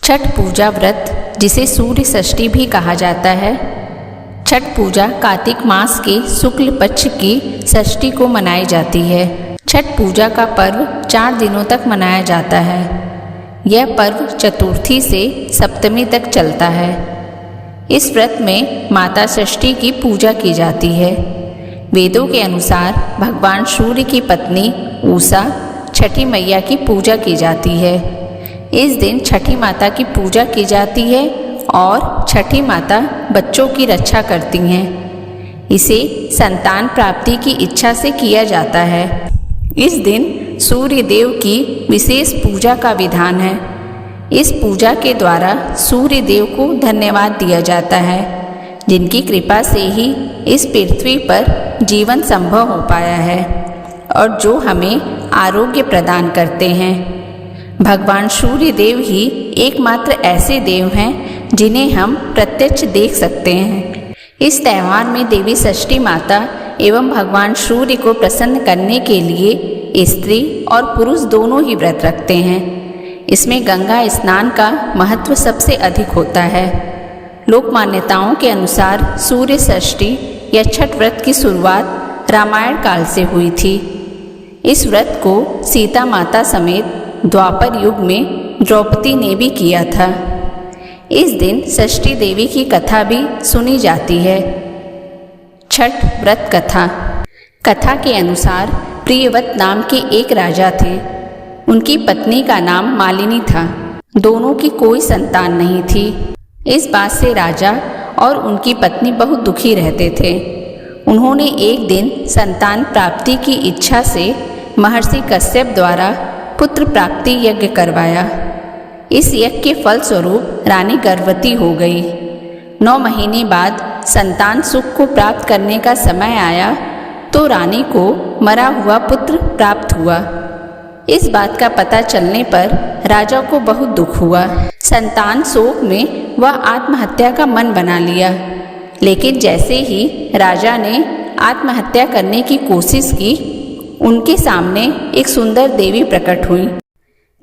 छठ पूजा व्रत, जिसे सूर्य षष्ठी भी कहा जाता है। छठ पूजा कार्तिक मास के शुक्ल पक्ष की षष्ठी को मनाई जाती है। छठ पूजा का पर्व 4 दिनों तक मनाया जाता है। यह पर्व चतुर्थी से सप्तमी तक चलता है। इस व्रत में माता षष्ठी की पूजा की जाती है। वेदों के अनुसार भगवान सूर्य की पत्नी उषा छठी मैया की पूजा की जाती है। इस दिन छठी माता की पूजा की जाती है और छठी माता बच्चों की रक्षा करती हैं। इसे संतान प्राप्ति की इच्छा से किया जाता है। इस दिन सूर्य देव की विशेष पूजा का विधान है। इस पूजा के द्वारा सूर्य देव को धन्यवाद दिया जाता है, जिनकी कृपा से ही इस पृथ्वी पर जीवन संभव हो पाया है और जो हमें आरोग्य प्रदान करते हैं। भगवान सूर्य देव ही एकमात्र ऐसे देव हैं जिन्हें हम प्रत्यक्ष देख सकते हैं। इस त्यौहार में देवी षष्ठी माता एवं भगवान सूर्य को प्रसन्न करने के लिए स्त्री और पुरुष दोनों ही व्रत रखते हैं। इसमें गंगा स्नान का महत्व सबसे अधिक होता है। लोक मान्यताओं के अनुसार सूर्य षष्ठी या छठ व्रत की शुरुआत रामायण काल से हुई थी। इस व्रत को सीता माता समेत द्वापर युग में द्रौपदी ने भी किया था। इस दिन षष्ठी देवी की कथा भी सुनी जाती है। छठ व्रत कथा। कथा के अनुसार प्रियव्रत नाम के एक राजा थे। उनकी पत्नी का नाम मालिनी था। दोनों की कोई संतान नहीं थी। इस बात से राजा और उनकी पत्नी बहुत दुखी रहते थे। उन्होंने एक दिन संतान प्राप्ति की इच्छा से महर्षि कश्यप द्वारा पुत्र प्राप्ति यज्ञ करवाया। इस यज्ञ के फलस्वरूप रानी गर्भवती हो गई। 9 महीने बाद संतान सुख को प्राप्त करने का समय आया तो रानी को मरा हुआ पुत्र प्राप्त हुआ। इस बात का पता चलने पर राजा को बहुत दुख हुआ। संतान शोक में वह आत्महत्या का मन बना लिया। लेकिन जैसे ही राजा ने आत्महत्या करने की कोशिश की, उनके सामने एक सुंदर देवी प्रकट हुई।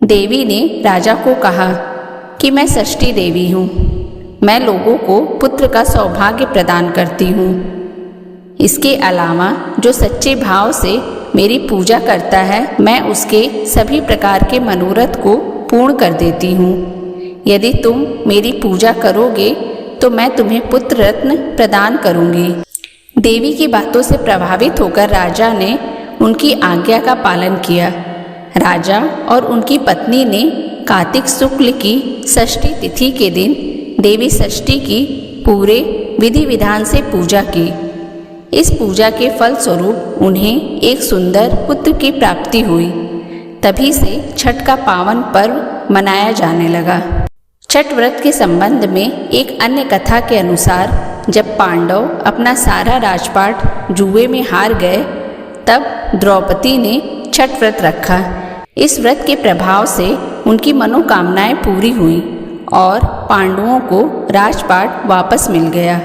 देवी ने राजा को कहा कि मैं षष्ठी देवी हूँ। मैं लोगों को पुत्र का सौभाग्य प्रदान करती हूँ। इसके अलावा जो सच्चे भाव से मेरी पूजा करता है, मैं उसके सभी प्रकार के मनोरथ को पूर्ण कर देती हूँ। यदि तुम मेरी पूजा करोगे तो मैं तुम्हें पुत्र रत्न प्रदान करूँगी। देवी की बातों से प्रभावित होकर राजा ने उनकी आज्ञा का पालन किया। राजा और उनकी पत्नी ने कार्तिक शुक्ल की षष्ठी तिथि के दिन देवी षष्ठी की पूरे विधि विधान से पूजा की। इस पूजा के फलस्वरूप उन्हें एक सुंदर पुत्र की प्राप्ति हुई। तभी से छठ का पावन पर्व मनाया जाने लगा। छठ व्रत के संबंध में एक अन्य कथा के अनुसार जब पांडव अपना सारा राजपाट जुए में हार गए, तब द्रौपदी ने छठ व्रत रखा। इस व्रत के प्रभाव से उनकी मनोकामनाएं पूरी हुई और पांडवों को राजपाट वापस मिल गया।